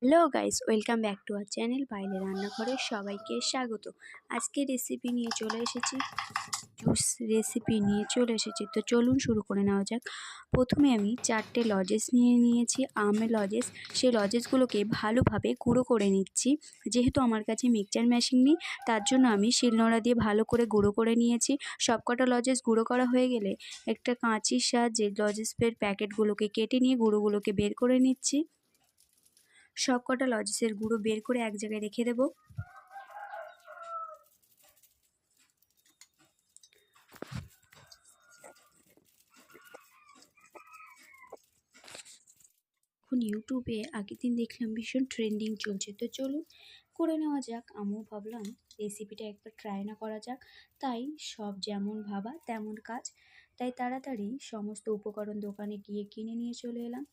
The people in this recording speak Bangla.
Hello guys, welcome back to our channel পায়েলের রান্নাঘরে সবাইকে স্বাগত। আজকে রেসিপি নিয়ে চলে এসেছি, তো চলুন শুরু করে নেওয়া যাক। প্রথমে আমি 4টে লজেস নিয়ে নিয়েছি, আমের লজেস। সেই লজেসগুলোকে ভালোভাবে গুঁড়ো করে নিচ্ছি। যেহেতু আমার কাছে মিক্সচার মেশিন নেই, তার জন্য আমি শিলনোড়া দিয়ে ভালো করে গুঁড়ো করে নিয়েছি। সবকটা লজেস গুঁড়ো করা হয়ে গেলে একটা কাঁচির সাহায্যে লজেসের প্যাকেটগুলোকে কেটে নিয়ে গুঁড়োগুলোকে বের করে নিচ্ছি। সবকটা লজেসের গুঁড়ো বের করে এক জায়গায় রেখে দেব। এখন ইউটিউবে আগের দিন দেখলাম ভীষণ ট্রেন্ডিং চলছে, তো চলুন করে নেওয়া যাক। আমিও ভাবলাম রেসিপিটা একবার ট্রাই না করা যাক, তাই সব যেমন ভাবা তেমন কাজ। তাই তাড়াতাড়ি সমস্ত উপকরণ দোকানে গিয়ে কিনে নিয়ে চলে এলাম।